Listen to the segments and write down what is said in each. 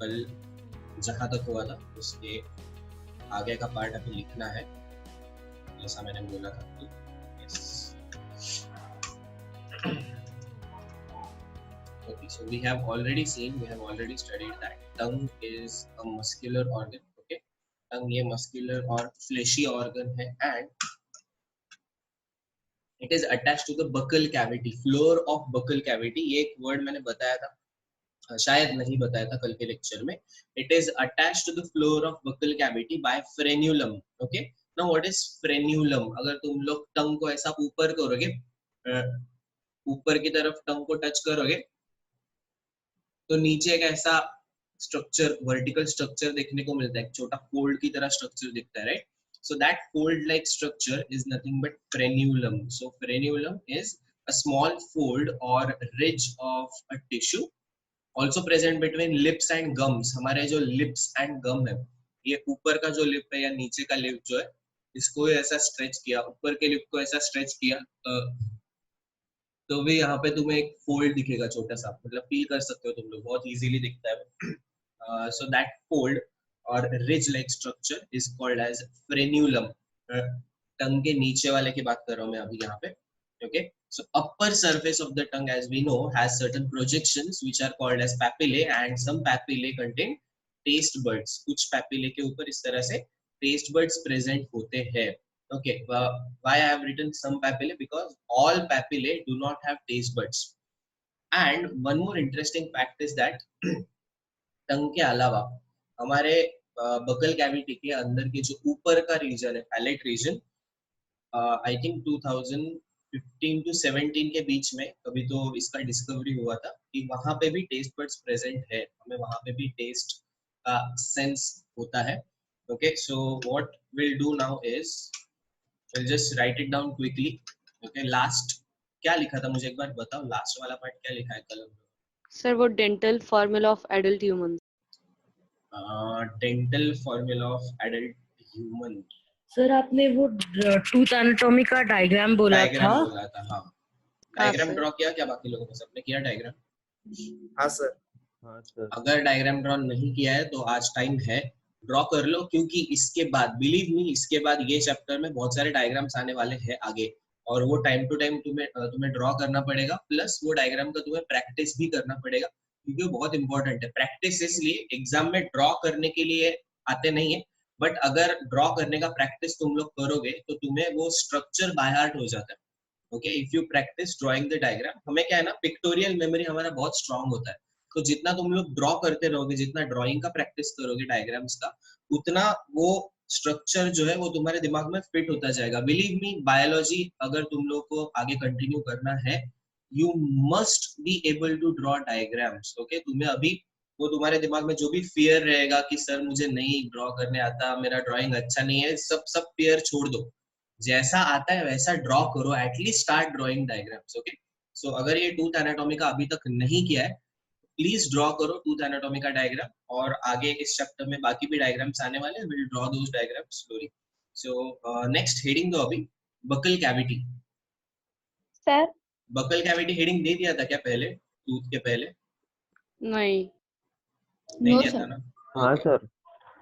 कल जहाँ तक हुआ था उसके आगे का पार्ट अभी लिखना है, जैसा मैंने बोला था। Okay, so we have already studied that tongue is a muscular organ. Okay, tongue ये muscular और fleshy organ है, and it is attached to the buccal cavity, floor of buccal cavity. ये एक word मैंने बताया था, शायद नहीं बताया था कल के लेक्चर में. It is attached to the floor of buccal cavity by frenulum. Okay, now what is frenulum? अगर तुम लोग टंग को ऐसा ऊपर करोगे, ऊपर की तरफ टंग को टच करोगे तो नीचे एक ऐसा स्ट्रक्चर, वर्टिकल स्ट्रक्चर देखने को मिलता है, एक छोटा फोल्ड की तरह स्ट्रक्चर दिखता है, right? So that fold-like structure is nothing but frenulum. So frenulum is a small fold or ridge of a tissue, also present between lips and gums. हमारे जो lips and gum है, ये ऊपर का जो lip है या नीचे का lip जो है, इसको ऐसा स्ट्रेच किया, ऊपर के lip को ऐसा स्ट्रेच किया, तो भी यहाँ पे तुम्हें एक फोल्ड दिखेगा छोटा सा, मतलब फील कर सकते हो तुम लोग, बहुत इजीली दिखता है. So that fold or ridge-like structure is called as frenulum. टंग के नीचे वाले की बात कर रहा हूँ मैं अभी यहाँ पे. Okay, so upper surface of the tongue, as we know, has certain projections which are called as papillae, and some papillae contain taste buds. कुछ papillae के ऊपर इस तरह से taste buds present होते हैं. Okay, why I have written some papillae? Because all papillae do not have taste buds. And one more interesting fact is that टंग के अलावा हमारे बकल कैविटी के अंदर के जो ऊपर का रीजन है, पैलेट रीजन, आई थिंक 2015 to 17 के बीच में कभी तो इसका डिस्कवरी हुआ था कि वहां पे भी टेस्ट बड्स प्रेजेंट है, हमें वहां पे भी टेस्ट का सेंस होता है. Okay, so what will do now is will just right it down quickly. Okay, last क्या लिखा था मुझे एक बार बताओ, लास्ट वाला पार्ट क्या लिखा है कल? सर वो dental formula of adult human. Dental formula of adult human. Sir आपने वो टूथ एनाटॉमी का डायग्राम बोला था. हाँ, डायग्राम ड्रॉ किया क्या बाकी लोगों ने? सबने किया डायग्राम? हाँ सर. अगर डायग्राम ड्रॉ नहीं किया है तो आज टाइम है, ड्रॉ कर लो, क्योंकि इसके बाद, बिलीव मी, इसके बाद ये चैप्टर में बहुत सारे डायग्राम्स आने वाले हैं आगे, और वो टाइम टू टाइम तुम्हें ड्रॉ करना पड़ेगा, प्लस वो डायग्राम का तुम्हें प्रैक्टिस भी करना पड़ेगा, क्योंकि वो बहुत इंपॉर्टेंट है. प्रैक्टिस इसलिए, एग्जाम में ड्रॉ करने के लिए आते नहीं है, बट अगर ड्रॉ करने का प्रैक्टिस तुम लोग करोगे तो तुम्हें वो स्ट्रक्चर बाय हार्ट हो जाता है. Okay, if you practice drawing the diagram, हमें क्या है ना, पिक्टोरियल मेमोरी हमारा बहुत स्ट्रांग होता है, तो जितना तुम लोग ड्रॉ करते रहोगे, जितना ड्राइंग का प्रैक्टिस करोगे डायग्राम्स का, उतना वो स्ट्रक्चर जो है वो तुम्हारे दिमाग में फिट होता जाएगा. बिलीव मी, बायोलॉजी अगर तुम लोग को आगे कंटिन्यू करना है, you must be able to draw diagrams. Okay, तुम्हें अभी वो तुम्हारे दिमाग में जो भी फियर रहेगा कि सर मुझे नहीं ड्रॉ करने आता, मेरा ड्राइंग अच्छा नहीं है, सब फियर छोड़ दो, जैसा आता है वैसा ड्रॉ करो, atleast start drawing diagrams. Okay, so अगर ये टूथ एनाटॉमी का अभी तक नहीं किया है, प्लीज ड्रॉ करो टूथ एनाटॉमी का डायग्राम, और आगे इस चैप्टर में बाकी भी डायग्राम्स आने वाले हैं, will draw those diagrams slowly. So next heading दो अभी, buccal cavity. Sir buccal cavity heading दे दिया था क्या पहले, टूथ के पहले? नहीं. नहीं दिया था ना? हाँ सर,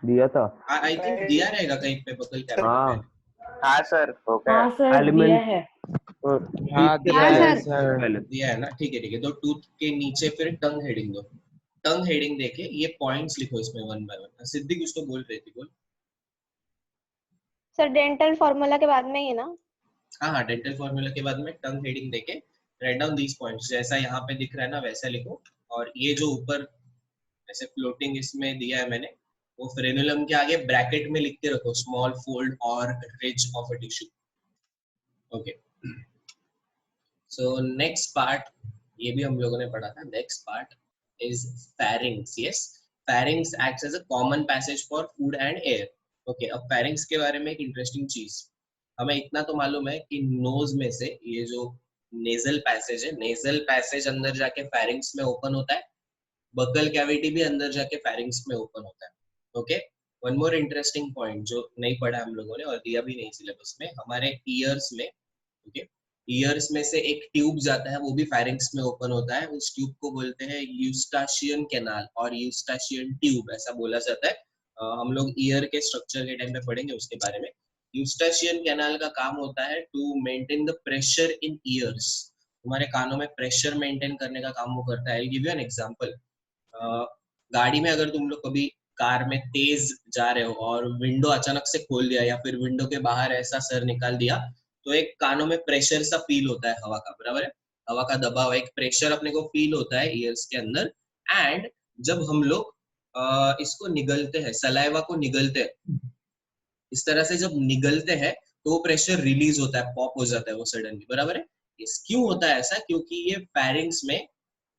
दिया था. आई थिंक दिया रहेगा कहीं पे बकल कैविटी. हाँ सर, हो गया. हाँ सर दिया है. हाँ दिया है ना? ठीक है, तो टूथ के नीचे फिर टंग हेडिंग दो. टंग हेडिंग देके ये पॉइंट्स लिखो इसमें वन बाय वन. सिद्धि कुछ तो बोल रही थी, बोल. सर डेंटल फॉर्मूला के बाद में ही ना? हाँ, डेंटल फॉर्मूला के बाद में टंग हेडिंग देके राइट डाउन दीस पॉइंट्स, जैसा यहाँ पे दिख रहा है ना वैसा लिखो, और ये जो ऊपर ऐसे फ्लोटिंग इसमें दिया है मैंने, वो फ्रेनुलम के आगे ब्रैकेट में लिख के रखो, स्मॉल फोल्ड और ridge of a tissue. Okay, so next part, ये भी हम लोगों ने पढ़ा था. Next part is pharynx. Yes, pharynx acts as a common passage for food and air. Okay, अब pharynx के बारे में एक इंटरेस्टिंग चीज, हमें इतना तो मालूम है कि नोज में से ये जो नेजल पैसेज है, नेजल पैसेज अंदर जाके pharynx में ओपन होता है, बकल कैविटी भी अंदर जाके pharynx में ओपन होता है. Okay, one more interesting point जो नहीं पढ़ा हम लोगों ने और दिया भी नहीं सिलेबस में, हमारे ईयर्स में, ओके, ईयर्स में से एक ट्यूब जाता है, वो भी फेरिंग्स में ओपन होता है, उस ट्यूब को बोलते हैं यूस्टाशियन कैनाल और यूस्टाशियन ट्यूब ऐसा बोला जाता है। हम लोग ईयर के स्ट्रक्चर के टाइम पे पढ़ेंगे उसके बारे में। यूस्टाशियन कैनाल का काम होता है to maintain the pressure in ears, तुम्हारे कानों में प्रेशर मेंटेन करने का काम वो करता है। I will give you an example. गाड़ी में अगर तुम लोग कभी कार में तेज जा रहे हो और विंडो अचानक से खोल दिया या फिर विंडो के बाहर ऐसा सर निकाल दिया, तो एक कानों में प्रेशर सा फील होता है हवा का, बराबर है, हवा का दबाव, एक प्रेशर अपने को फील होता है ईयर्स के अंदर। एंड जब हम लोग इसको निगलते हैं, सलाइवा को निगलते हैं, इस तरह से जब निगलते हैं तो वो प्रेशर रिलीज होता है, पॉप हो जाता है वो सडनली, बराबर है। इस क्यों होता है ऐसा? क्योंकि ये फेरिंग्स में,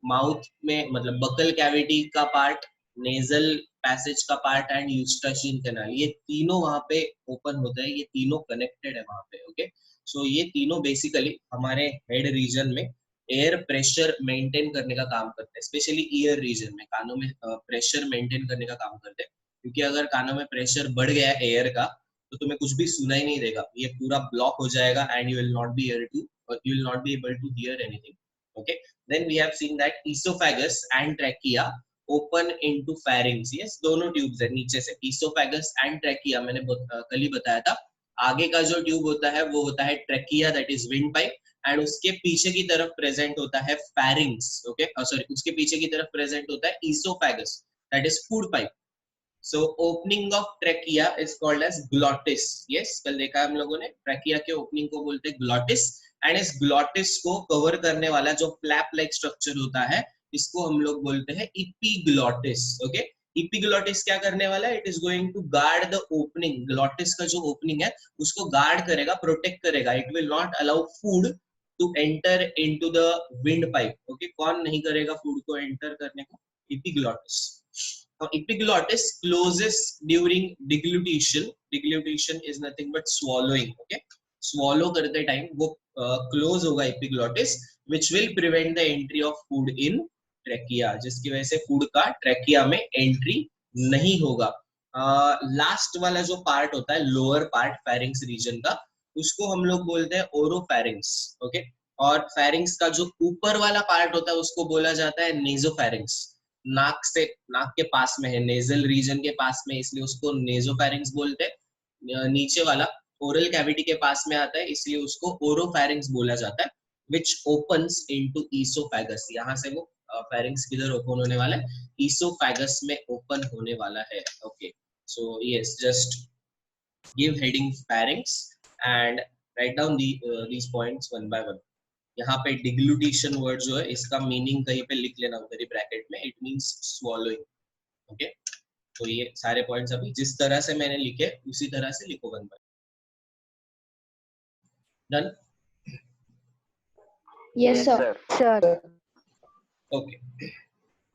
माउथ में, मतलब बकल कैविटी का पार्ट, नेजल पैसेज का पार्ट एंड यूस्टाशियन कैनाल, ये तीनों वहां पे ओपन होते हैं, ये तीनों कनेक्टेड है वहां पे। ओके, सो ये तीनों बेसिकली हमारे हेड रीजन में एयर प्रेशर मेंटेन करने का काम करते हैं, स्पेशली ईयर रीजन में कानों में प्रेशर मेंटेन करने का काम करते हैं। क्योंकि अगर कानों में प्रेशर बढ़ गया एयर का तो तुम्हें कुछ भी सुनाई नहीं देगा, ये पूरा ब्लॉक हो जाएगा and you will not be able to hear anything. Okay, then we have seen that esophagus and trachea open into pharynx. yes, दोनों ट्यूब्स है नीचे से, esophagus and trachea मैंने कल ही बताया था। आगे का जो ट्यूब होता है वो होता है trachea, that is wind pipe, and उसके पीछे की तरफ प्रेजेंट होता है pharynx। ओके, सॉरी, उसके पीछे की तरफ प्रेजेंट होता है esophagus, that is food pipe. So opening of trachea is called as glottis. Yes, कल देखा हम लोगों ने, trachea के opening को बोलते हैं glottis, and इस glottis को cover करने वाला जो flap like structure होता है, इसको हम लोग बोलते हैं epiglottis. Okay, epiglottis क्या करने वाला है? It is going to guard the opening. glottis का जो opening है उसको guard करेगा, protect करेगा. It will not allow food to enter into the windpipe. Okay, कौन नहीं करेगा food को enter करने को? Epiglottis. Now, epiglottis closes during deglutition. Deglutition is nothing but swallowing. Okay, swallow करते time वो close होगा epiglottis, which will prevent the entry of food in trachea, जिसकी वजह से food का trachea में entry नहीं होगा। लास्ट वाला जो पार्ट होता है, लोअर पार्ट pharynx region का, उसको हम लोग बोलते हैं ओरोफैरिंक्स। ओके, और pharynx का जो ऊपर वाला पार्ट होता है उसको बोला जाता है नेजोफैरिंक्स। नाक से, नाक के पास में है, नेजल रीजन के पास में, इसलिए उसको नेजोफैरिंक्स बोलते हैं। नीचे वाला ओरल कैविटी के पास में आता है, इसलिए उसको ओरोफैरिंक्स बोला जाता है, which opens into esophagus। यहाँ से वो फेरिंग्स किधर ओपन होने वाला है? ईसोफैगस में ओपन होने वाला है। Okay, so yes, just give heading pharynx and write down these points one by one। यहाँ पे डिग्लूटेशन वर्ड जो है इसका मीनिंग कहीं पे लिख लेना उधर ही ब्रैकेट में, इट मींस swallowing। ओके, तो ये सारे पॉइंट्स अभी जिस तरह से मैंने लिखे उसी तरह से लिखो one by. Done? Yes, sir. Sir. Okay,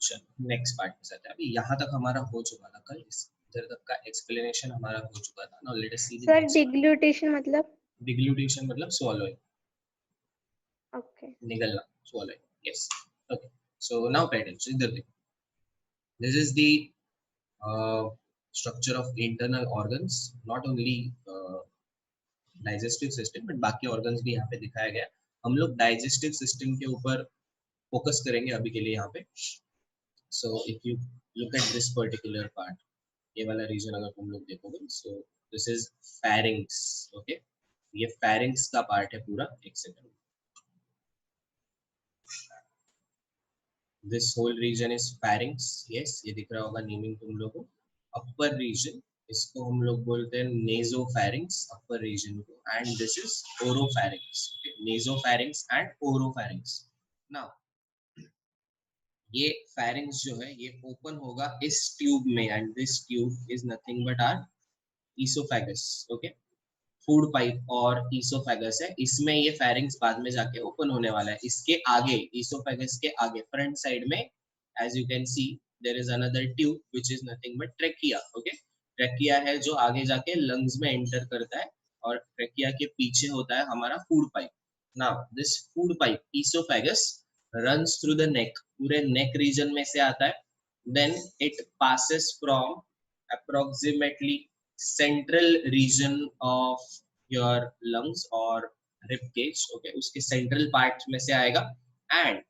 चलो नेक्स्ट पार्ट पे चलते हैं। अभी यहाँ तक हमारा हो चुका था, कल इधर तक का एक्सप्लेनेशन हमारा हो चुका था। Now let us see the Sir, deglutition मतलब? डिग्लूटेशन मतलब swallowing, Okay. निगलना, swallowing। yes, okay, so now pay attention, इधर देखो, this is the structure of internal organs, not only digestive system but बाकी organs भी यहाँ पे दिखाया गया। हम लोग digestive system के ऊपर फोकस करेंगे अभी के लिए यहाँ पे। so if you look at this particular part, ये वाला रीजन अगर तुम लोग देखोगे, so this is pharynx। okay, ये pharynx का पार्ट है पूरा। एक second, this whole region is pharynx। yes, ये दिख रहा होगा नेमिंग तुम लोगों को। अपर रीजन, इसको हम लोग बोलते हैं नेजोफैरिंक्स, अपर रीजन को, and this is oropharynx. Okay, nasopharynx and oropharynx. Now ये फैरिंक्स जो है ये ओपन होगा इस ट्यूब में, and this tube is nothing but our oesophagus. Okay, food pipe और ईसोफैगस है, इसमें ये फेरिंग्स बाद में जाके ओपन होने वाला है। इसके आगे, ईसोफैगस के आगे फ्रंट साइड में, as you can see, there is another tube which is nothing but trachea. Okay, trachea है जो आगे जाके लंग्स में एंटर करता है, और ट्रैकिया के पीछे होता है हमारा food pipe. Now this food pipe oesophagus runs through the neck, पूरे नेक रीजन में से आता है, then it passes from approximately central region of your lungs or rib cage, okay, उसके सेंट्रल पार्ट में से आएगा। एंड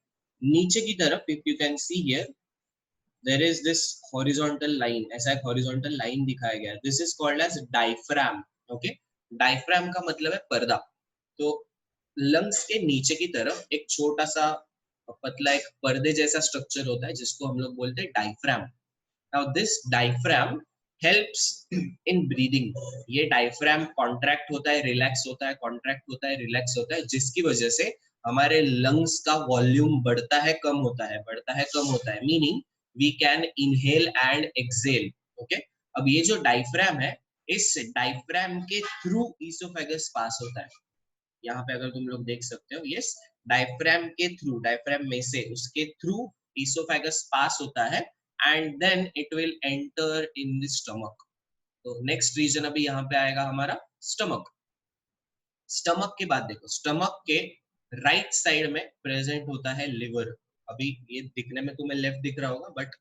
नीचे की तरफ if you can see here there is this horizontal line, ऐसा एक हॉरिजॉन्टल लाइन दिखाया गया है, this is called as diaphragm. Okay, diaphragm का मतलब है पर्दा। तो लंग्स के नीचे की तरफ एक छोटा सा पतला एक पर्दे जैसा स्ट्रक्चर होता है जिसको हम लोग बोलते हैं diaphragm. Now this diaphragm helps in breathing. ये डायफ्राम कॉन्ट्रैक्ट होता है, रिलैक्स होता है, कॉन्ट्रैक्ट होता है, रिलैक्स होता है, जिसकी वजह से हमारे लंग्स का वॉल्यूम बढ़ता है, कम होता है, बढ़ता है, कम होता है, meaning we can inhale and exhale. Okay, अब ये जो डायफ्राम है, इस डायफ्राम के थ्रू ईसोफेगस पास होता है। यहाँ पे अगर तुम लोग देख सकते हो, यस, डायफ्राम के थ्रू, डायफ्राम में से उसके थ्रू ईसोफेगस पास होता है and then it will enter in the stomach. तो नेक्स्ट रीजन अभी यहाँ पे आएगा हमारा स्टमक। स्टमक के बाद देखो, स्टमक के राइट साइड में प्रेजेंट होता है लिवर। अभी ये दिखने में तुम्हें लेफ्ट दिख रहा होगा, बट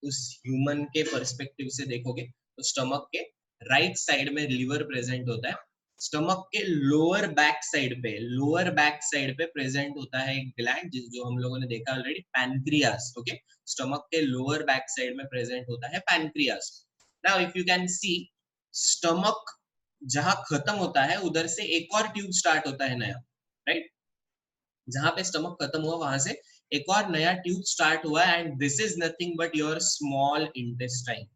उस ह्यूमन के पर्सपेक्टिव से देखोगे तो स्टमक के राइट साइड में लिवर प्रेजेंट होता है। स्टमक के लोअर बैक साइड पे, लोअर बैक साइड पे प्रेजेंट होता है एक ग्लैंड जो हम लोगों ने देखा ऑलरेडी, पैनक्रियास। ओके, स्टमक के लोअर बैक साइड में प्रेजेंट होता है pancreas. Now if you can C, stomach जहां खत्म होता है उधर से एक और ट्यूब स्टार्ट होता है नया, राइट? जहां पे स्टमक खत्म हुआ वहां से एक और नया ट्यूब स्टार्ट हुआ, and this is nothing but your small intestine.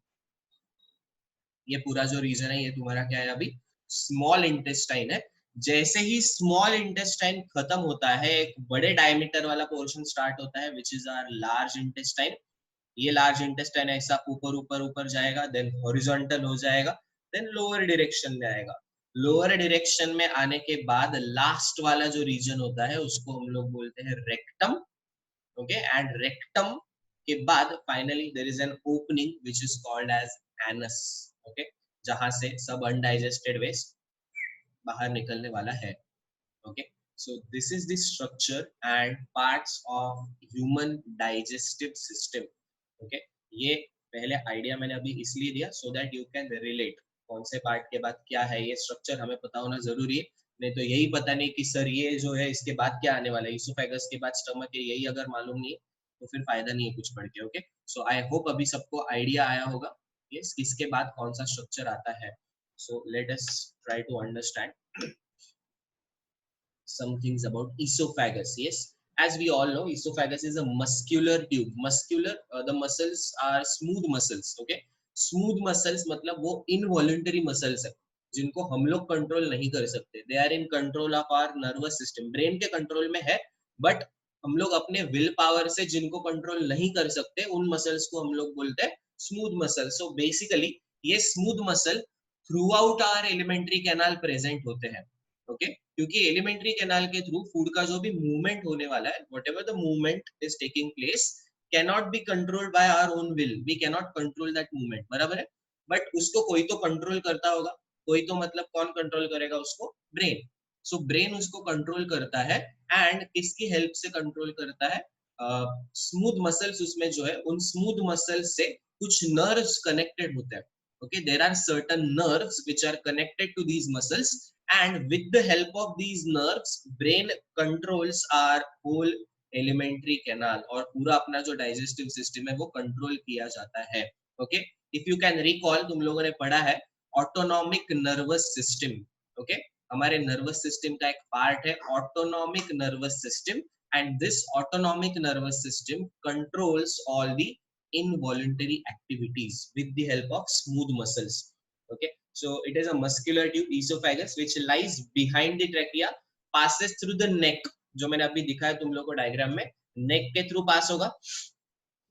ये पूरा जो रीजन है ये तुम्हारा क्या है अभी, स्मॉल इंटेस्टाइन है। जैसे ही स्मॉल इंटेस्टाइन खत्म होता है, एक बड़े डायमीटर वाला पोर्शन स्टार्ट होता है which is our large intestine. ये लार्ज इंटेस्टाइन ऐसा ऊपर ऊपर ऊपर जाएगा, देन हॉरिजॉन्टल हो जाएगा, देन लोअर डायरेक्शन में आएगा। लोअर डायरेक्शन में आने के बाद लास्ट वाला जो रीजन होता है उसको हम लोग बोलते हैं रेक्टम। ओके, एंड रेक्टम के बाद finally there is an opening which is called as anus. Okay, जहां से सब अनडाइजेस्टेड वेस्ट बाहर निकलने वाला है। Okay, so this is the structure and parts of human digestive system. Okay, ये पहले आइडिया मैंने अभी इसलिए दिया so that you can relate कौन से पार्ट के बाद क्या है, ये स्ट्रक्चर हमें पता होना जरूरी है। नहीं तो यही पता नहीं कि सर ये जो है इसके बाद क्या आने वाला है, ईसोफेगस के बाद स्टमक है, यही अगर मालूम नहीं है तो फिर फायदा नहीं है कुछ पढ़ के। ओके, सो आई होप अभी सबको आइडिया आया होगा यस किसके बाद कौन सा स्ट्रक्चर आता है। So let us try to understand some things about esophagus. Yes, as we all know, esophagus is a muscular tube. Muscular, the muscles are smooth muscles. Okay, smooth muscles मतलब वो involuntary muscles है जिनको हम लोग control नहीं कर सकते। They are in control of our nervous system. Brain के कंट्रोल में है, बट हम लोग अपने विल पावर से जिनको कंट्रोल नहीं कर सकते उन मसल्स को हम लोग बोलते हैं स्मूथ मसल। सो बेसिकली ये smooth muscle throughout our alimentary canal present होते हैं। ओके, क्योंकि एलिमेंट्री कैनाल के थ्रू फूड का जो भी मूवमेंट होने वाला है, whatever the movement is taking place cannot be controlled by our own will, we cannot control that movement, बराबर है? बट उसको कोई तो कंट्रोल करता होगा, कोई तो मतलब कौन कंट्रोल करेगा उसको? ब्रेन। सो ब्रेन उसको कंट्रोल करता है, एंड किसकी हेल्प से कंट्रोल करता है? स्मूथ मसल्स उसमें जो है, उन स्मूथ मसल्स से कुछ नर्व्स कनेक्टेड होते हैं। Okay, there are certain nerves which are connected to these muscles, and with the help of these nerves brain controls our whole elementary canal, और पूरा अपना जो digestive system है वो control किया जाता है। Okay, if you can recall, तुम लोगों ने पढ़ा है autonomic nervous system। Okay, हमारे nervous system का एक part है autonomic nervous system, and this autonomic nervous system controls all the involuntary activities with the help of smooth muscles. Okay, so it is a muscular tube, esophagus, which lies behind the trachea, passes through the neck, जो मैंने अभी दिखाया तुम लोगों को diagram में, neck के through pass होगा,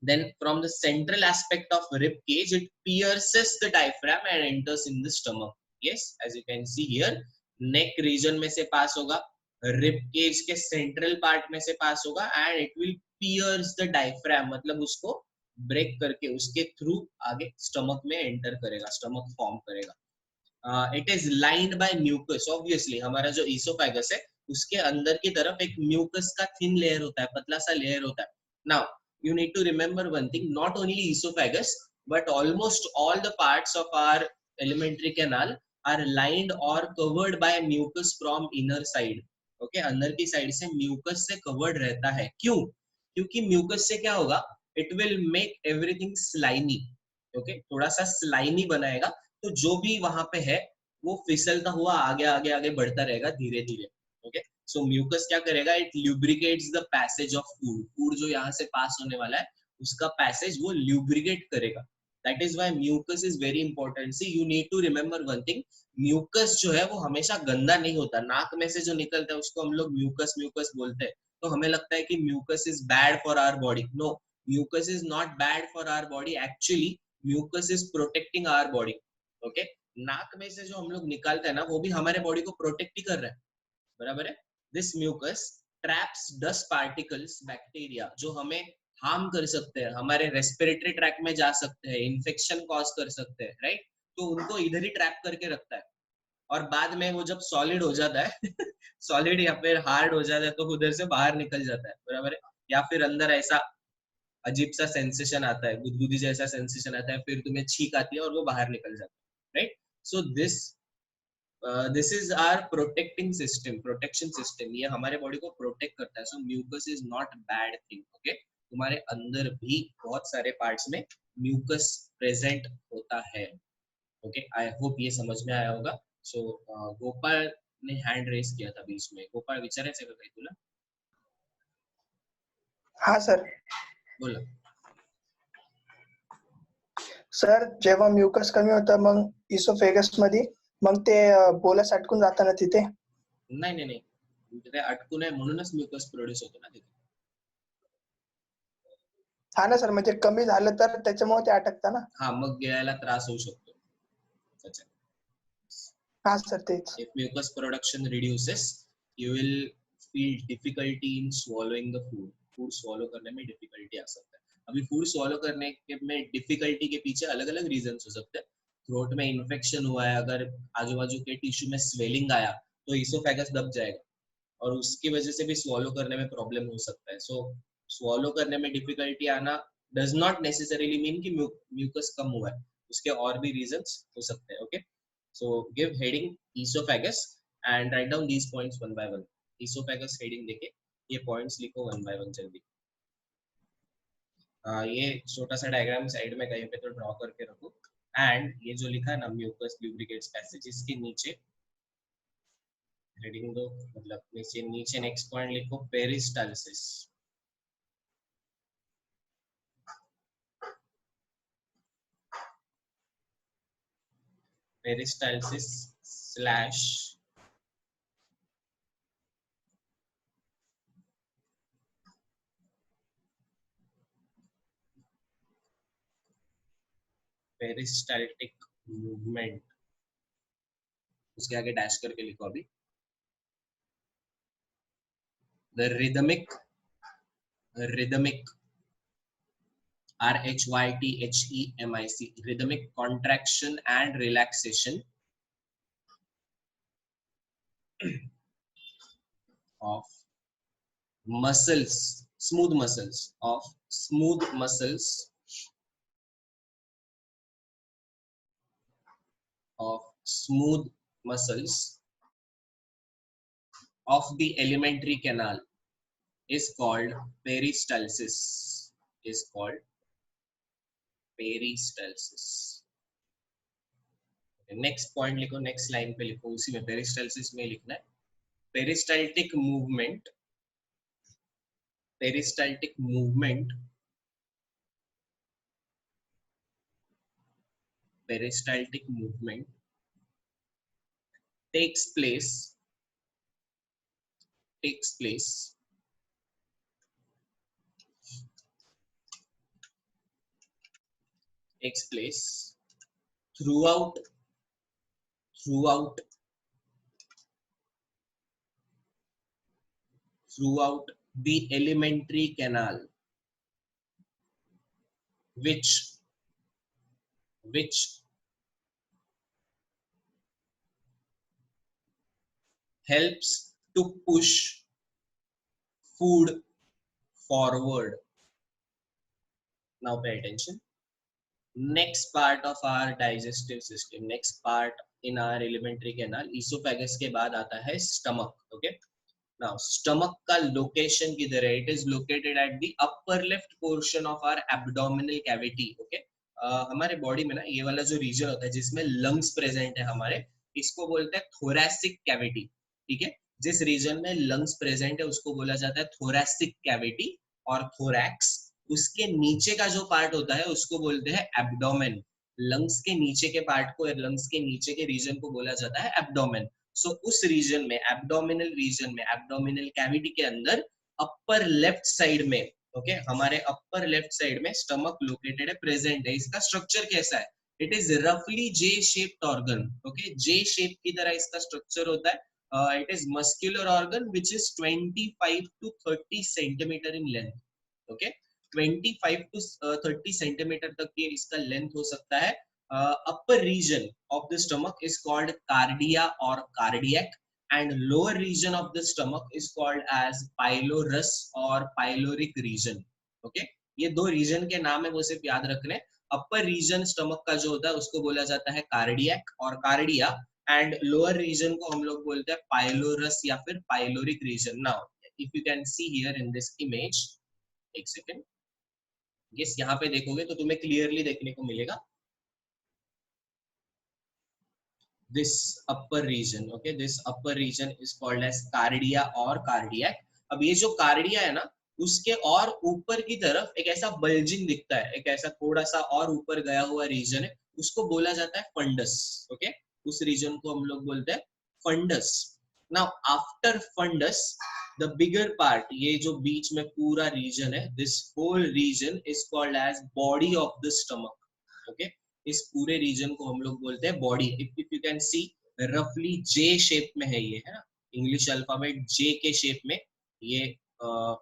then from the central aspect of rib cage it pierces the diaphragm and enters in the stomach. Yes, as you can see here, neck region में से पास होगा, rib cage के central part में से पास होगा, and it will pierce the diaphragm, मतलब उसको break करके उसके थ्रू आगे स्टमक में एंटर करेगा, स्टमक फॉर्म करेगा। It is lined by mucus. Obviously हमारा जो ईसोफेगस है उसके अंदर की तरफ एक म्यूकस का थिन लेयर होता है, पतला सा लेयर होता है। Now you need to remember one thing, not only esophagus but almost all the parts of our alimentary canal are lined or covered by mucus from inner side. Okay अंदर की side से mucus से covered रहता है। क्यों? क्योंकि mucus से क्या होगा, it will make everything slimy. Okay थोड़ा सा स्लाइमी बनाएगा, तो जो भी वहां पे है वो फिसलता हुआ आगे आगे आगे बढ़ता रहेगा धीरे धीरे। ओके सो म्यूकस क्या करेगा, it lubricates the passage of food. Food जो यहाँ से पास होने वाला है उसका पैसेज वो ल्यूब्रिकेट करेगा। That is why mucus is very important. See you need to remember one thing, mucus जो है वो हमेशा गंदा नहीं होता। नाक में से जो निकलता है उसको हम लोग म्यूकस म्यूकस बोलते हैं, तो हमें लगता है कि mucus is bad for our body. No, mucus is not bad for our body, actually mucus is protecting our body. Okay नाक में से जो हम लोग निकालते हैं ना वो भी हमारे बॉडी को प्रोटेक्ट ही कर रहा है, बराबर है। This mucus traps dust particles, bacteria जो हमें हार्म कर सकते हैं, हमारे रेस्पिरेटरी ट्रैक में जा सकते हैं, इन्फेक्शन कॉज कर सकते हैं, राइट। तो उनको इधर ही ट्रैप करके रखता है, और बाद में वो जब सॉलिड हो जाता है सॉलिड या फिर हार्ड हो जाता है तो उधर से बाहर निकल जाता है, बराबर है। या फिर अंदर ऐसा अजीब सा सेंसेशन आता है, गुदगुदी जैसा सेंसेशन आता है, फिर तुम्हें छींक आती है और वो बाहर निकल जाता है, right. So this is our protecting system, protection system. ये हमारे बॉडी को प्रोटेक्ट करता है। So mucus is not bad thing. Okay तुम्हारे अंदर भी बहुत सारे पार्ट्स में म्यूकस प्रेजेंट होता है। ओके आई होप ये समझ में आया होगा। सो गोपाल ने हैंड रेस किया था बीच में। गोपाल विचारायचं का काही तुला? हा सर. बोला. सर जेव्हा म्युकस कमी होतं मग इसोफेगस मध्ये मग ते बोलस अटकून जातं ना तिथे. नाही नाही नाही ते अटकून आहे म्हणूनच म्युकस प्रोड्यूस होतो ना तिथे. हा ना सर, म्हणजे कमी झालं तर त्याच्यामुळे ते अटकतं ना. हा मग गिळायला त्रास होऊ शकतो त्याचा. हा सर तेच. If mucus production reduces, you will feel difficulty in swallowing the food. Food swallow करने में difficulty आ सकता है. अभी food swallow करने के में difficulty के पीछे अलग अलग reasons हो सकते हैं. थ्रोट में इन्फेक्शन हुआ है, अगर आजू बाजू के टिश्यू में स्वेलिंग आया तो इसोफेगस दब जाएगा और उसकी वजह से भी स्वॉलो करने में प्रॉब्लम हो सकता है। सो स्वॉलो करने में डिफिकल्टी आना डज नॉट नेसेसरीली मीन कि म्यूकस कम हुआ है, उसके और भी रीजंस हो सकते हैं। Okay so give heading oesophagus and write down these points one by one. Oesophagus heading देके ये पॉइंट्स लिखो वन बाय वन जल्दी। ये छोटा सा डायग्राम साइड में कहीं पे तो ड्रॉ करके रखो। एंड ये जो लिखा है ना म्यूकस ल्यूब्रिकेट्स पैसेज, इसके नीचे हेडिंग दो, मतलब नीचे नेक्स्ट पॉइंट लिखो peristalsis. Peristalsis slash peristaltic movement, उसके आगे डैश करके लिखो अभी। The rhythmic RHYTHEMIC rhythmic contraction and relaxation of muscles, smooth muscles of the alimentary canal is called peristalsis. Next point लिखो, नेक्स्ट लाइन पे लिखो, उसी में पेरिस्टाल्सिस में लिखना है peristaltic movement takes place throughout the alimentary canal, which helps to push food forward. Now pay attention. Next part of our digestive system, next part in our alimentary canal, esophagus के बाद आता है stomach. Okay, now stomach का location किधर है? It is located at the upper left portion of our abdominal cavity. Okay, हमारे body में ना ये वाला जो रीजन होता है जिसमें लंग्स प्रेजेंट है हमारे, इसको बोलते हैं थोरैसिक कैविटी. ठीक है, जिस रीजन में लंग्स प्रेजेंट है उसको बोला जाता है थोरैसिक कैविटी और थोरैक्स. उसके नीचे का जो पार्ट होता है उसको बोलते हैं एब्डोमेन. लंग्स के नीचे के पार्ट को, लंग्स के नीचे के रीजन को बोला जाता है एब्डोमेन. सो उस रीजन में, एब्डोमिनल रीजन में, एब्डोमिनल कैविटी के अंदर अपर लेफ्ट साइड में, ओके, हमारे अपर लेफ्ट साइड में स्टमक लोकेटेड है, प्रेजेंट है. इसका स्ट्रक्चर कैसा है? इट इज रफली जे शेप्ड ऑर्गन. ओके, जे शेप की तरह इसका स्ट्रक्चर होता है. It is muscular organ which is 25 to 30 centimetre in length. Okay, 25 to 30 centimetre तक ये इसका लेंथ हो सकता है. upper region of the stomach is called cardia or cardiac, and lower region of the stomach is called as pylorus or pyloric region. Okay, ये दो reason के नाम है, वो सिर्फ याद रखने. अपर रीजन स्टमक का जो होता है उसको बोला जाता है कार्डियक और कार्डिया, एंड लोअर रीजन को हम लोग बोलते हैं पाइलोरस या फिर pyloric region. Now if you can see here in this image, एक सेकेंड, यस, यहाँ पे देखोगे तो तुम्हें क्लियरली देखने को मिलेगा this upper region. Okay, this upper region is called as cardia or cardiac. अब ये जो कार्डिया है ना, उसके और ऊपर की तरफ एक ऐसा बल्जिंग दिखता है, एक ऐसा थोड़ा सा और ऊपर गया हुआ रीजन है, उसको बोला जाता है फंडस. ओके, उस रीजन को हम लोग बोलते हैं fundus. Now after fundus the bigger part, ये जो बीच में पूरा रीजन है, this whole region is called as body of the stomach. Okay, इस पूरे रीजन को हम लोग बोलते हैं body. If you can see, रफली जे शेप में है ये, है ना, इंग्लिश अल्फाबेट जे के शेप में ये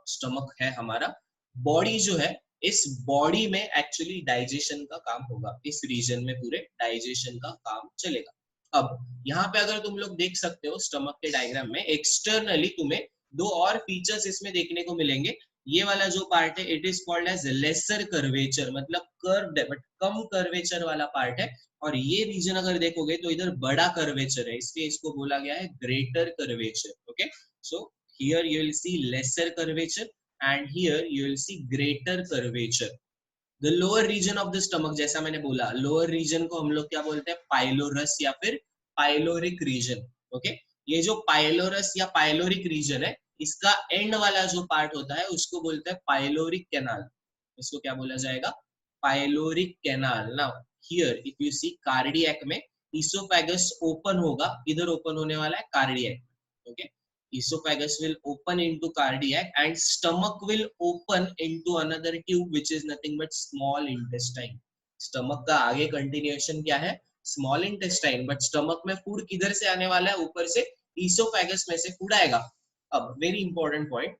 स्टमक है हमारा. बॉडी जो है, इस बॉडी में एक्चुअली डाइजेशन का काम होगा, इस रीजन में पूरे डाइजेशन का काम चलेगा. अब यहाँ पे अगर तुम लोग देख सकते हो स्टमक के डायग्राम में, एक्सटर्नली तुम्हें दो और फीचर्स इसमें देखने को मिलेंगे. ये वाला जो पार्ट है, it is called as lesser curvature, मतलब कर्व्ड है बट कम कर्वेचर वाला पार्ट है. और ये रीजन अगर देखोगे तो इधर बड़ा कर्वेचर है, इसलिए इसको बोला गया है greater curvature. Okay, so here you will see lesser curvature and here you will see greater curvature. The lower region of the stomach, जैसा मैंने बोला, लोअर रीजन को हम लोग क्या बोलते हैं? पाइलोरस या फिर पाइलोरिक रीजन. ओके, ये जो पाइलोरस या पाइलोरिक रीजन है, इसका एंड वाला जो पार्ट होता है उसको बोलते हैं पाइलोरिक कैनाल. इसको क्या बोला जाएगा? Pyloric canal. Now here if you see, cardiac में इसोफेगस ओपन होगा, इधर ओपन होने वाला है cardiac. Okay, esophagus will open into cardiac and stomach will open into another tube which is nothing but small intestine. stomach का आगे continuation क्या है? small intestine. but stomach में food किधर से आने वाला है? ऊपर से esophagus में से food आएगा. अब very important point,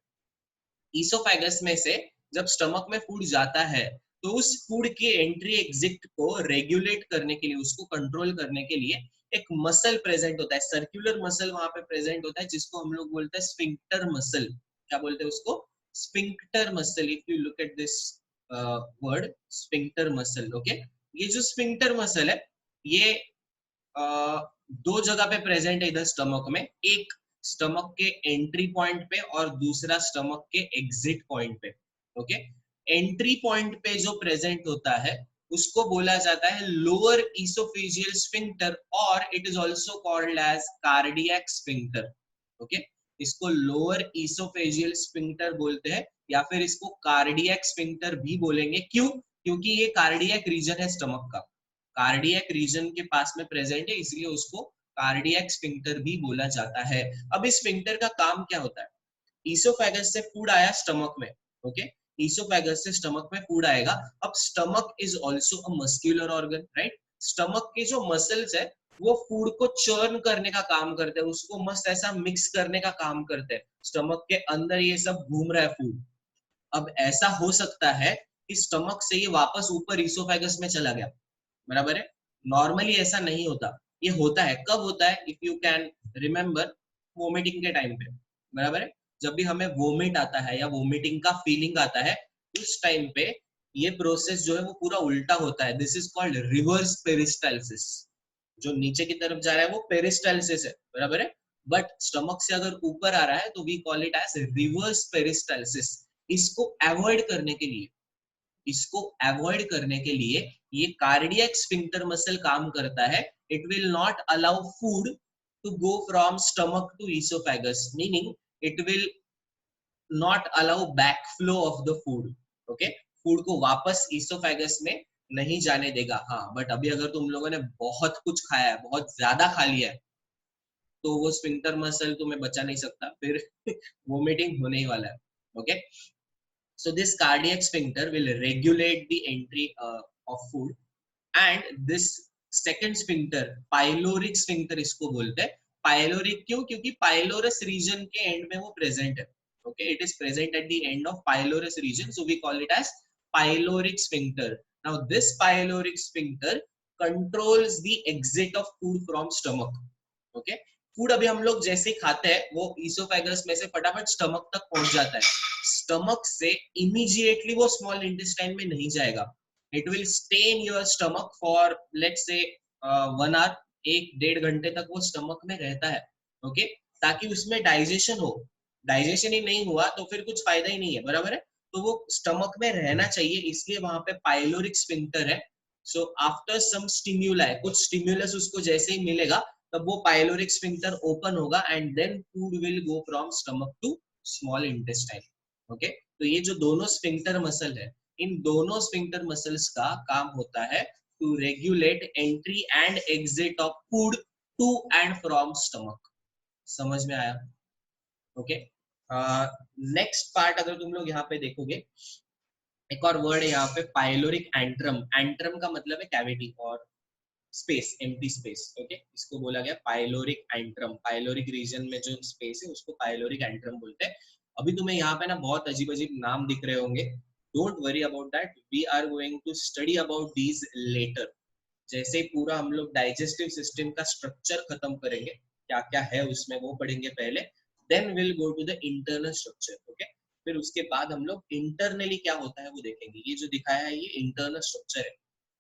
esophagus में से जब stomach में food जाता है तो उस फूड के एंट्री एग्जिट को रेगुलेट करने के लिए, उसको कंट्रोल करने के लिए एक मसल प्रेजेंट होता है, सर्कुलर मसल वहां पे प्रेजेंट होता है, जिसको हम लोग बोलते हैं स्फिंक्टर मसल. क्या बोलते हैं उसको? Sphincter muscle. If you look at this word sphincter muscle. Okay, ये जो स्फिंक्टर मसल है, ये दो जगह पे प्रेजेंट है इधर स्टमक में, एक स्टमक के एंट्री पॉइंट पे और दूसरा स्टमक के एग्जिट पॉइंट पे. ओके, एंट्री पॉइंट पे जो प्रेजेंट होता है उसको बोला जाता है लोअर इसोफेजियल स्फिंक्टर, और it is also called as cardiac sphincter. Okay, इसको लोअर इसोफेजियल स्फिंक्टर बोलते हैं या फिर इसको कार्डियक स्फिंक्टर भी बोलेंगे. क्यों? क्योंकि ये कार्डियक रीजन है स्टमक का, कार्डियक रीजन के पास में प्रेजेंट है, इसलिए उसको कार्डियक स्फिंक्टर भी बोला जाता है. अब इस स्फिंक्टर का काम क्या होता है? इसोफेगस से फूड आया स्टमक में. ओके, इसोफेगस से स्टमक में फूड आएगा. अब stomach is also a muscular organ, right? Stomach के जो मसल्स है वो फूड को चर्न करने का काम करते हैं, उसको मस्त ऐसा मिक्स करने का काम करते हैं. स्टमक के अंदर ये सब घूम रहा है फूड. अब ऐसा हो सकता है कि स्टमक से ये वापस ऊपर इसोफेगस में चला गया, बराबर है? नॉर्मली ऐसा नहीं होता. ये होता है कब होता है? If you can remember, vomiting के टाइम पे, बराबर है? जब भी हमें वोमिट आता है या वोमिटिंग का फीलिंग आता है, उस टाइम पे ये प्रोसेस जो है वो पूरा उल्टा होता है. This is called reverse peristalsis. जो नीचे की तरफ जा रहा है वो पेरिस्टाल्सिस है, बराबर है? बट स्टमक से अगर ऊपर आ रहा है तो we call it as reverse peristalsis. इसको अवॉइड करने के लिए ये कार्डियक स्फिंक्टर मसल काम करता है। It will not allow food to go from stomach to oesophagus, meaning it will not allow back flow of the food. Okay, food को वापस ईसोफेगस में नहीं जाने देगा। हाँ, बट अभी अगर तुम लोगों ने बहुत कुछ खाया है, बहुत ज्यादा खा लिया है, तो वो स्फिंक्टर मसल तुम्हें बचा नहीं सकता, फिर वोमिटिंग होने ही वाला है। Okay, so this cardiac sphincter will regulate the entry of food, and this second sphincter pyloric sphincter इसको बोलते हैं। पाइलोरिक क्यों? क्योंकि पाइलोरस रीजन के एंड में वो प्रेजेंट है। Okay, it is present at the end of pylorus region, so we call it as pyloric sphincter. Now this pyloric sphincter controls the exit of food from stomach. Okay, food अभी हम लोग जैसे ही खाते हैं वो oesophagus में से फटाफट स्टमक तक पहुंच जाता है। स्टमक से इमीडिएटली वो स्मॉल इंटेस्टाइन में नहीं जाएगा। It will stay in your stomach for let's say 1 our, 1-1.5 घंटे तक वो स्टमक में रहता है। ओके, ताकि उसमें डाइजेशन हो। डाइजेशन ही नहीं हुआ तो फिर कुछ फायदा ही नहीं है, बराबर है? तो वो स्टमक में रहना चाहिए, इसलिए वहां पे पाइलोरिक स्फिंक्टर है। सो आफ्टर सम स्टिम्युलाई, कुछ स्टिम्युलस उसको जैसे ही मिलेगा तब वो पाइलोरिक स्फिंक्टर ओपन होगा and then food will go from stomach to small intestine. Okay, तो ये जो दोनों स्फिंक्टर मसल है, इन दोनों स्फिंक्टर मसल्स का काम होता है to regulate entry and exit of food to and from stomach. समझ में आया? ओके, नेक्स्ट पार्ट अगर तुम लोग यहाँ पे देखोगे, एक और वर्ड है यहाँ पे पाइलोरिक एंट्रम। एंट्रम का मतलब है कैविटी और स्पेस, एम्प्टी स्पेस। ओके, इसको बोला गया पाइलोरिक एंट्रम। पाइलोरिक रीजन में जो स्पेस है उसको पाइलोरिक एंट्रम बोलते हैं। अभी तुम्हें यहाँ पे ना बहुत अजीब अजीब नाम दिख रहे होंगे, don't worry about that, we are going to study about these later. जैसे पूरा हम लोग डाइजेस्टिव सिस्टम का स्ट्रक्चर खत्म करेंगे, क्या क्या है उसमें वो पढ़ेंगे पहले, then will go to the internal structure. Okay, फिर उसके बाद हम लोग इंटरनली क्या होता है वो देखेंगे। ये जो दिखाया है ये इंटरनल स्ट्रक्चर है,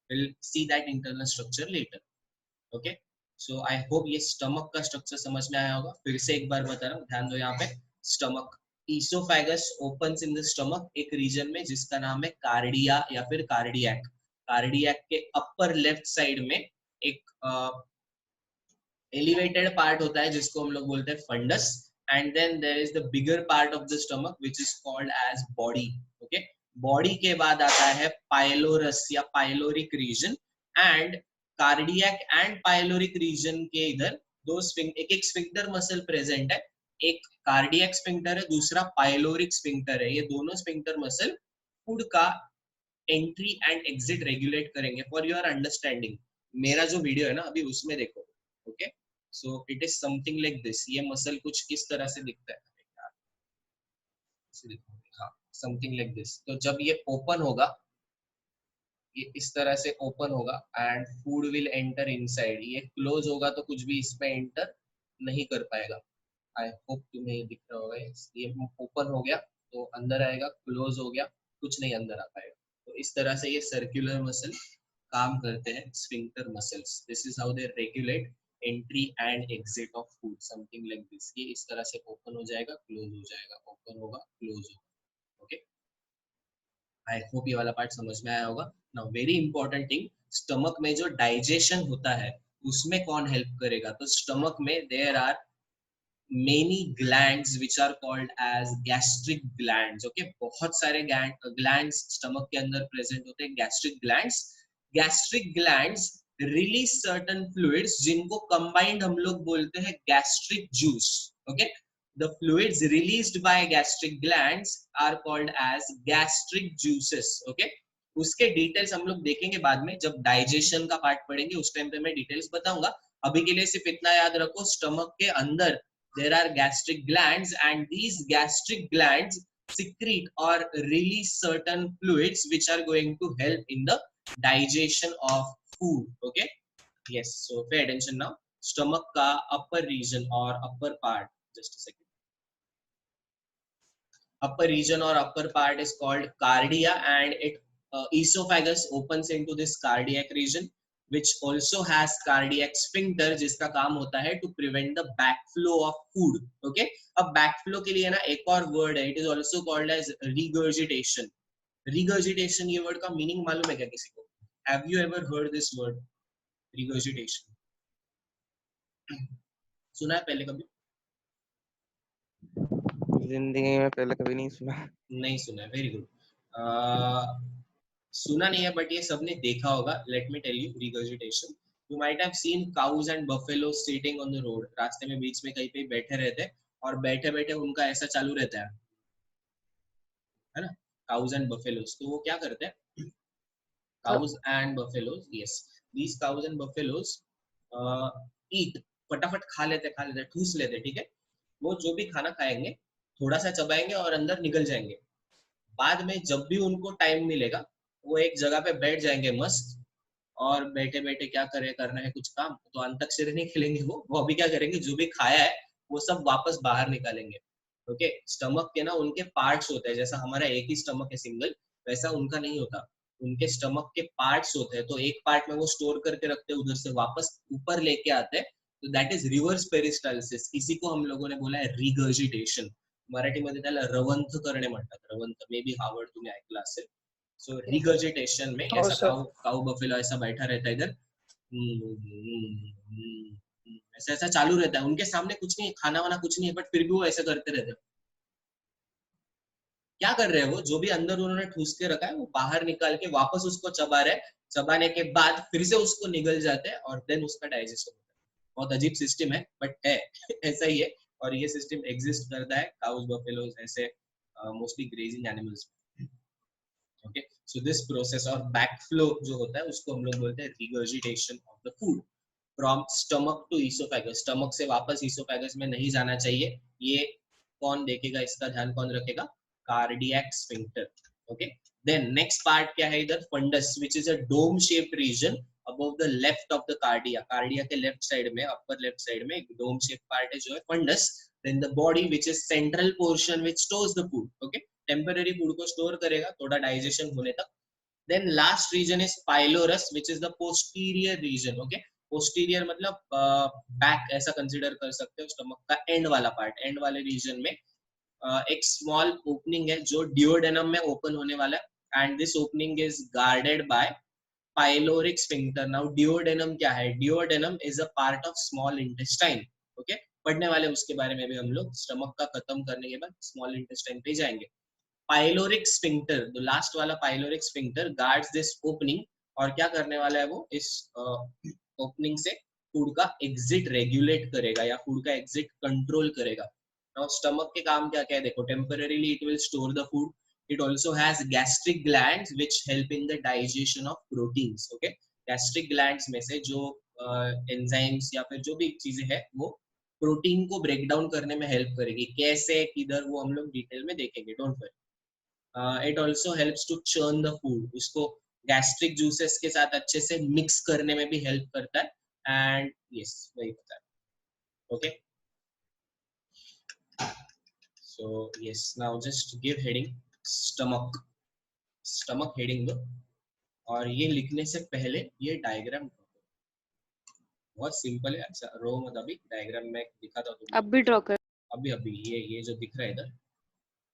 we'll see that internal structure later. Okay, so I hope ये स्टमक का स्ट्रक्चर समझ में आया होगा। फिर से एक बार बता रहा हूँ, ध्यान दो यहाँ पे। Stomach, oesophagus opens in the stomach एक रीजन में जिसका नाम है कार्डिया या फिर कार्डियक। कार्डियक के अपर लेफ्ट साइड में एक एलिवेटेड पार्ट होता है जिसको हम लोग बोलते हैं fundus, and then there is the bigger part of the stomach which is called as body. Okay, body के बाद आता है पाइलोरस या pyloric region, and cardiac and pyloric region के इधर दो एक स्फिंक्टर मसल प्रेजेंट है। एक कार्डियक स्फिंक्टर है, दूसरा पाइलोरिक स्फिंक्टर है। ये दोनों स्फिंक्टर मसल फूड का एंट्री एंड एग्जिट रेगुलेट करेंगे। फॉर योर अंडरस्टैंडिंग, मेरा जो वीडियो है ना अभी उसमें देखो। Okay, so it is something like this. ये मसल कुछ किस तरह से दिखता है, हाँ, समथिंग लाइक दिस। तो जब ये ओपन होगा, ये इस तरह से ओपन होगा and food will enter inside. ये क्लोज होगा तो कुछ भी इसमें एंटर नहीं कर पाएगा। आई होप तुम्हें ये दिख रहा होगा। ये ओपन हो गया तो अंदर आएगा, क्लोज हो गया कुछ नहीं अंदर आ पाएगा। तो इस तरह से ये सर्कुलर मसल काम करते हैं, sphincter muscles. This is how they regulate entry and exit of food, something like this. ये इस तरह से ओपन हो जाएगा, क्लोज हो जाएगा, ओपन होगा, क्लोज होगा। ओके, आई होप ये वाला पार्ट समझ में आया होगा। Now very important thing, stomach में जो डाइजेशन होता है उसमें कौन हेल्प करेगा? तो स्टमक में there are many glands which are called as gastric glands. Okay, बहुत सारे glands stomach के अंदर present होते हैं, gastric glands. Gastric glands release certain fluids जिनको combined हम लोग बोलते हैं gastric juice. Okay, the fluids released by gastric glands are called as gastric juices. Okay, उसके डिटेल्स हम लोग देखेंगे बाद में, जब डाइजेशन का पार्ट पढ़ेंगे उस टाइम पे मैं डिटेल्स बताऊंगा। अभी के लिए सिर्फ इतना याद रखो, स्टमक के अंदर there are gastric glands and these gastric glands secrete or release certain fluids which are going to help in the digestion of food. Okay, yes, so pay attention now. Stomach ka upper region or upper part, just a second, upper region or upper part is called cardia, and it esophagus opens into this cardiac region which also has cardiac sphincter जिसका काम होता है to prevent the backflow of food. Okay, अब backflow के लिए ना एक और word है, it is also called as regurgitation. Regurgitation ये word का meaning मालूम है क्या किसी को? Have you ever heard this word regurgitation? सुना है पहले कभी? जिंदगी में पहले कभी नहीं सुना। नहीं सुना है, वेरी गुड। सुना नहीं है बट ये सबने देखा होगा. Let me tell you regurgitation. You might have seen cows and buffalo sitting on the road. रास्ते में बीच में कहीं पे बैठे रहते हैं और बैठे बैठे उनका ऐसा चालू रहता है ना, काउज एंड बफेलोज. तो वो क्या करते हैं, cows and buffaloes, yes, these cows and buffaloes eat, फटाफट खा लेते ठूस लेते, ठीक है. वो जो भी खाना खाएंगे थोड़ा सा चबाएंगे और अंदर निकल जाएंगे. बाद में जब भी उनको टाइम मिलेगा वो एक जगह पे बैठ जाएंगे मस्त, और बैठे बैठे क्या करना है कुछ काम, तो अंताक्षरी नहीं खेलेंगे. वो अभी क्या करेंगे, जो भी खाया है वो सब वापस बाहर निकालेंगे. ओके, स्टमक के ना उनके पार्ट्स होते हैं, जैसा हमारा एक ही स्टमक है सिंगल, वैसा उनका नहीं होता. उनके स्टमक के पार्ट्स होते हैं, तो एक पार्ट में वो स्टोर करके रखते हैं, उधर से वापस ऊपर लेके आते हैं. तो दैट इज रिवर्स पेरिस्टाल्सिस. इसी को हम लोगों ने बोला है रिगर्जिटेशन. मराठीमध्ये त्याला रवंथ करणे म्हणतात. रवंथ मे बी हा वर्ड तुम्ही ऐकला असेल. सो रिगर्जिटेशन में ऐसा काऊ बफेलो ऐसा बैठा रहता है इधर, ऐसा ऐसा चालू रहता है. उनके सामने कुछ नहीं, खाना वाना कुछ नहीं है, बट फिर भी वो ऐसा करते रहते हैं. क्या कर रहे हैं वो, जो भी अंदर उन्होंने ठूस के रखा है वो बाहर निकाल के वापस उसको चबा रहे. चबाने के बाद फिर से उसको निगल जाते हैं और देन उसका डाइजेशन होता है. बहुत अजीब सिस्टम है बट है ऐसा ही है. और ये सिस्टम एग्जिस्ट करता है काउज बफेलोज ऐसे mostly grazing animals. Okay, so this process और बैकफ्लो जो होता है उसको हम लोग बोलते हैं regurgitation of the food from stomach to oesophagus. Stomach से वापस ईसोफेगस में नहीं जाना चाहिए. ये कौन देखेगा, इसका ध्यान कौन रखेगा, cardiac sphincter. Okay, then next part क्या है इधर, fundus, which is a dome shaped region above the left of the cardia. Cardia के लेफ्ट साइड में, अपर लेफ्ट साइड में एक डोम शेप पार्ट है जो है funds. then the body which is central portion which stores the food. okay, temporary food को store करेगा थोड़ा डाइजेशन होने तक. then last region is pylorus which is the posterior region. okay, posterior मतलब back ऐसा कंसीडर कर सकते हो, स्टमक का एंड वाला पार्ट. एंड वाले रीजन में एक स्मॉल ओपनिंग है जो डिओडेनम में ओपन होने वाला है. And this opening is guarded by pyloric sphincter. Now duodenum क्या है, duodenum is a part of small intestine. Okay, पढ़ने वाले उसके बारे में भी हम लोग. स्टमक का खत्म करने के बाद स्मॉल इंटेस्टाइन पे जाएंगे. पाइलोरिक स्फिंक्टर, द लास्ट वाला pyloric sphincter guards this opening. और क्या करने वाला है वो, इस ओपनिंग से फूड का एग्जिट रेगुलेट करेगा या फूड का एग्जिट कंट्रोल करेगा. नाउ स्टमक के काम क्या क्या है देखो, temporarily it will store the food. It also has gastric glands which help in the digestion of proteins. Okay, gastric glands में से जो enzymes या फिर जो भी चीजें हैं वो प्रोटीन को ब्रेक डाउन करने में हेल्प करेगी. कैसे, किधर, वो हम लोग डिटेल में देखेंगे, don't worry. It also helps to churn the food. उसको गैस्ट्रिक जूसेस के साथ अच्छे से मिक्स करने में भी हेल्प करता है. एंड यस, वही पता है. Okay, so yes, now just give heading stomach. Stomach heading दो, और ये लिखने से पहले ये डायग्राम बहुत सिंपल है. अच्छा रो मत, अभी डायग्राम में दिखाता हूँ. अब भी ड्रॉ कर. अभी ये जो दिख रहा है इधर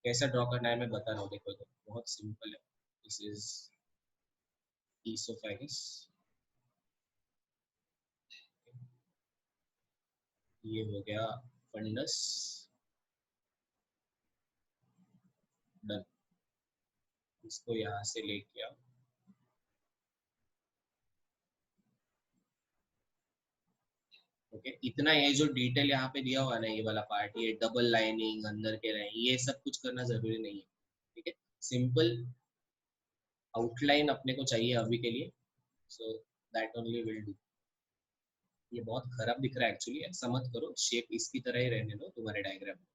कैसा ड्रॉ करना है मैं बता रहा हूँ. देखो इधर बहुत सिंपल है. दिस इज ईसोफेगस, ये हो गया फंडस, डन. इसको यहाँ से लेके आओ. ओके, इतना ये जो डिटेल यहाँ पे दिया हुआ है ना, ये वाला पार्ट, ये डबल लाइनिंग, अंदर के लाइन, ये सब कुछ करना जरूरी नहीं है. ठीक है, सिंपल आउटलाइन अपने को चाहिए अभी के लिए. So that only will do. ये बहुत खराब दिख रहा है एक्चुअली, ऐसा मत करो. शेप इसकी तरह ही रहने दो तुम्हारे डायग्राम में.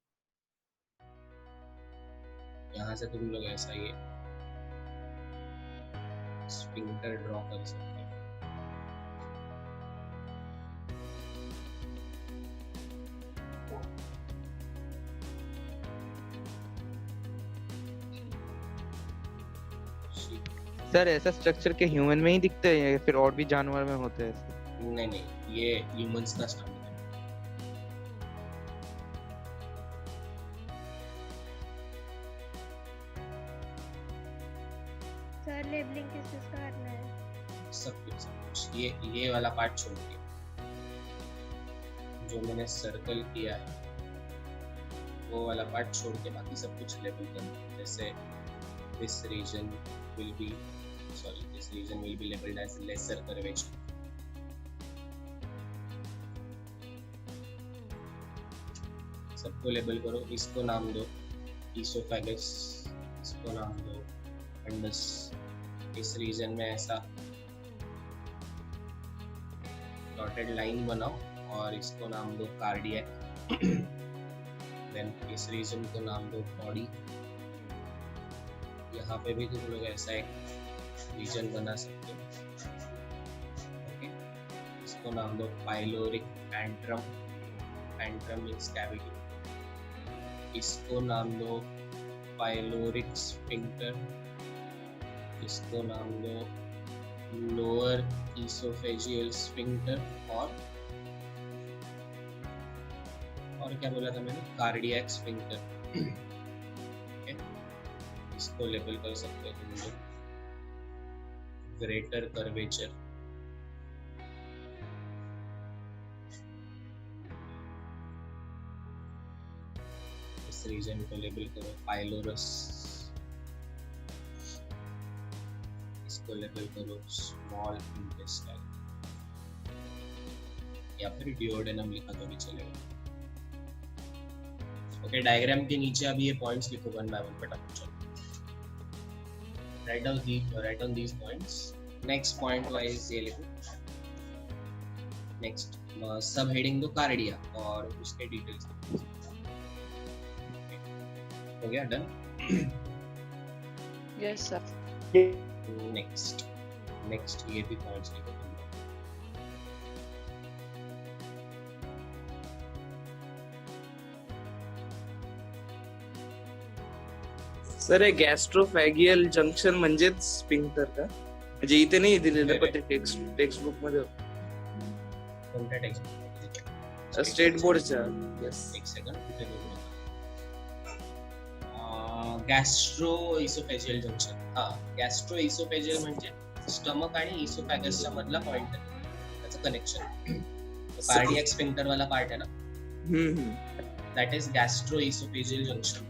यहाँ से तुम लोग ऐसा ये स्फिंक्टर ड्रॉ कर सकते हैं. सर ऐसा स्ट्रक्चर के ह्यूमन में ही दिखते हैं या फिर और भी जानवर में होते हैं ऐसे? नहीं नहीं, ये ह्यूमंस का स्टमक है। सर लेबलिंग किस चीज का करना है? सब कुछ ये वाला पार्ट छोड़ के जो मैंने सर्कल किया है वो वाला पार्ट छोड़ के बाकी सब कुछ लेबल करना है। जैसे this region will be labeled as lesser curvature. सबको लेबल करो। इसको नाम दो इसोफेगस, इसको नाम दो फंडस। इस रीजन में ऐसा डॉटेड लाइन बनाओ और इसको नाम दो कार्डियक। देन इस रीजन को नाम दो बॉडी। यहाँ पे भी तुम लोग ऐसा एक रीजन बना सकते हो। ओके, इसको नाम दो pyloric antrum. Antrum means cavity. इसको नाम दो पाइलोरिक स्फिंक्टर। इसको नाम दो लोअर इसोफेजियल स्फिंक्टर। और क्या बोला था मैंने? Cardiac sphincter. इसको लेबल कर सकते हो तुम लोग ग्रेटर कर्वेचर। इस रीजन को लेबल करो पाइलोरस। इसको लेबल करो स्मॉल इंटेस्टाइन या फिर डिओडेनम लिखा तो भी चलेगा। ओके, डायग्राम के नीचे अभी ये पॉइंट्स लिखो वन बाय वन फटाफट। चलो, write down these points. Next point wise ये लिखो। Next सब हेडिंग दो कार्डिया और उसके डिटेल्स। हो गया? डन? Yes, sir. नेक्स्ट ये भी पॉइंट्स लिखो तुम लोग। सर हे गॅस्ट्रोफॅगियल जंक्शन म्हणजेच स्पिंक्टर का? म्हणजे इथे नाही दिलेलं पण ते टेक्स्ट बुक मध्ये कोणत्या टेक्स्ट? स्टेट बोर्डच्या. यस. एक सेकंड, कुठे बघू? Gastro oesophageal junction. हा, गॅस्ट्रो इसोफेजियल म्हणजे स्टमक आणि इसोफॅगसच्या मधला पॉइंट आहे, त्याचं कनेक्शन. कार्डियक स्फिंक्टर वाला पार्ट आहे ना, that is gastro oesophageal junction.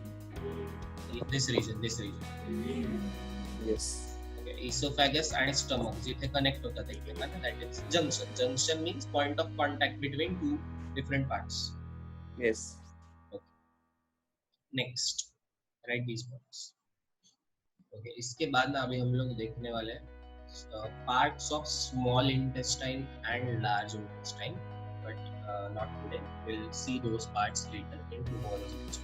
this region. Yes. Okay, esophagus and stomach जिथे कनेक्ट होतात एकमेकांना, that is junction. Junction means point of contact between two different parts. Yes. Okay. Next, write these points. Okay, इसके बाद ना अभी हम लोग देखने वाले हैं parts of small intestine and large intestine, but not today. We'll see those parts later in tomorrow's lecture.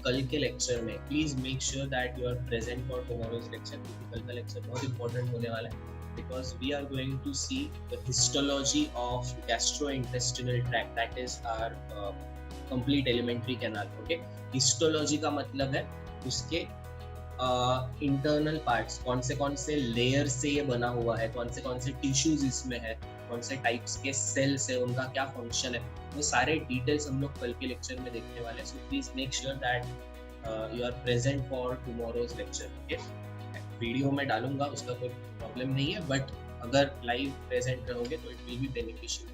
कल के लेक्चर में please make sure that you are present for tomorrow's lecture, क्योंकि कल का लेक्चर बहुत इंपॉर्टेंट होने वाला है, because we are going to see the histology of gastrointestinal tract, that is our complete alimentary canal. Okay, histology का मतलब है उसके इंटरनल पार्ट्स, कौन से लेयर से ये बना हुआ है, कौन से टिश्यूज इसमें है, कौन से टाइप्स के सेल्स है, उनका क्या फंक्शन है, वो सारे डिटेल्स हम लोग कल के लेक्चर में देखने वाले हैं. So please make sure that you are present for tomorrow's lecture. Okay, video में डालूंगा, उसका कोई प्रॉब्लम नहीं है, बट अगर लाइव प्रेजेंट रहोगे तो it will be beneficial.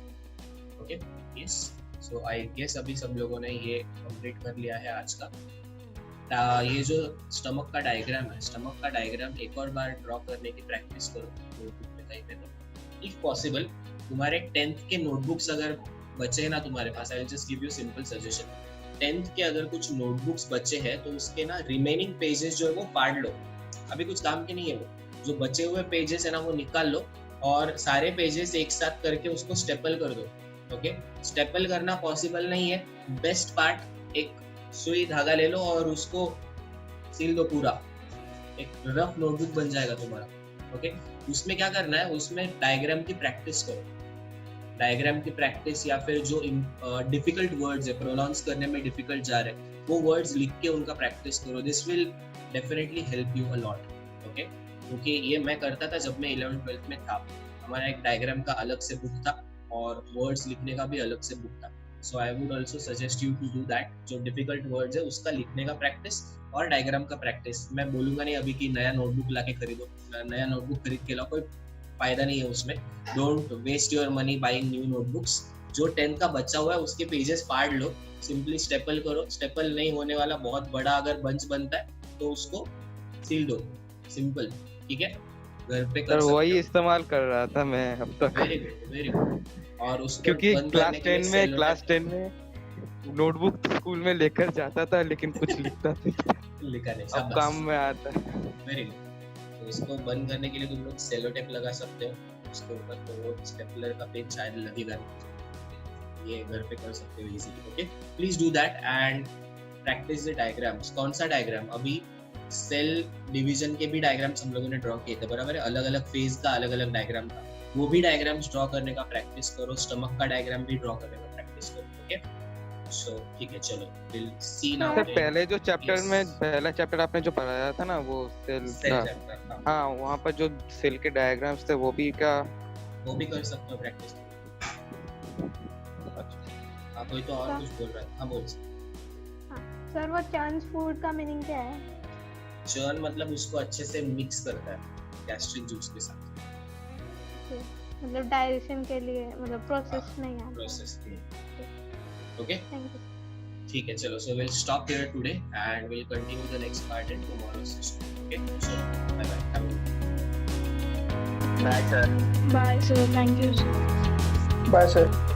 Okay, yes. So I guess अभी सब लोगों ने ये कंप्लीट कर लिया है आज का. ये जो स्टमक का डायग्राम है, स्टमक का डायग्राम एक और बार ड्रॉ करने की प्रैक्टिस करो नोटबुक में कहीं पे. तो इफ पॉसिबल तुम्हारे 10th के नोटबुक्स अगर बचे ना तुम्हारे पास, I will just give you simple suggestion. 10th के अगर कुछ नोटबुक्स बचे हैं तो उसके ना रिमेनिंग पेजेस जो है वो फाड़ लो. अभी कुछ काम के नहीं है, वो जो बचे हुए पेजेस है ना वो निकाल लो और सारे पेजेस एक साथ करके उसको स्टेपल कर दो. ओके, स्टेपल करना पॉसिबल नहीं है, बेस्ट पार्ट एक सुई धागा ले लो और उसको सील दो पूरा, एक रफ नोटबुक बन जाएगा तुम्हारा. ओके, उसमें क्या करना है, उसमें डायग्राम की प्रैक्टिस करो. डायग्राम की प्रैक्टिस या फिर जो डिफिकल्ट वर्ड्स है, प्रोनाउंस करने में डिफिकल्ट जा रहे हैं, वो वर्ड्स लिख के उनका प्रैक्टिस करो. This will definitely help you a lot. Okay, क्योंकि ये मैं करता था जब मैं 11th-12th में था. हमारा एक डायग्राम का अलग से बुक था और वर्ड्स लिखने का भी अलग से बुक था. So I would also suggest you to do that. जो डिफिकल्ट वर्ड्स है उसका लिखने का प्रैक्टिस और डायग्राम का प्रैक्टिस. मैं बोलूंगा नहीं अभी कि नया नोटबुक लाके खरीदो. नया नोटबुक खरीद के लाओ, कोई फायदा नहीं है उसमें. Don't waste your money buying new notebooks. जो 10 का बचा हुआ है उसके पेजेस फाड़ लो, सिंपली स्टेपल करो. स्टेपल नहीं होने वाला बहुत बड़ा अगर बंच बनता है तो उसको सील दो. सिंपल. ठीक है, घर पे कर सर सकते वही हो. इस्तेमाल कर रहा था मैं अब तक, वेरी गुड, वेरी गुड. और उसको क्योंकि बंद क्लास करने के लिए 10 में cellotape- क्लास 10 में नोटबुक तो स्कूल में लेकर जाता था लेकिन कुछ लिखता नहीं. लिखा नहीं. अब काम में आता है. Very good. तो इसको बंद करने के लिए तुम लोग सेलोटेप लगा सकते हो उसके ऊपर. तो वो स्टेपलर का पेज शायद लगेगा नहीं. ये घर पे कर सकते हो easily. Okay, please do that and practice the diagrams. कौन सा डायग्राम? अभी सेल डिवीजन के भी डायग्राम्स हम लोगों ने ड्रॉ किए थे, बराबर है. अलग अलग फेज का अलग अलग डायग्राम था. वो भी डायग्राम्स ड्रॉ करने का प्रैक्टिस करो. स्टमक का डायग्राम भी ड्रॉ करने का प्रैक्टिस करो. ओके, सो ठीक है, चलो विल सी नाउ. सर पहले जो चैप्टर Yes. में पहला चैप्टर आपने जो पढ़ाया था ना वो सेल सेल का, चैप्टर, हाँ वहाँ पर जो सेल के डायग्राम्स थे वो भी क्या? वो भी कर सकते हो प्रैक्टिस. हाँ, कोई तो और कुछ बोल रहा है. हाँ, बोल. सर वो चांस फूड का मीनिंग क्या है? चर्न मतलब उसको अच्छे से मिक्स करता है गैस्ट्रिक जूस के साथ. मतलब डाइजेशन के लिए, मतलब प्रोसेस नहीं है. प्रोसेस. Okay, thank you. ठीक है, चलो. So will stop here today and will continue the next part in tomorrow session. Okay, so bye bye. Have a good day. Bye sir. Bye, sir. Thank you, sir. Bye sir.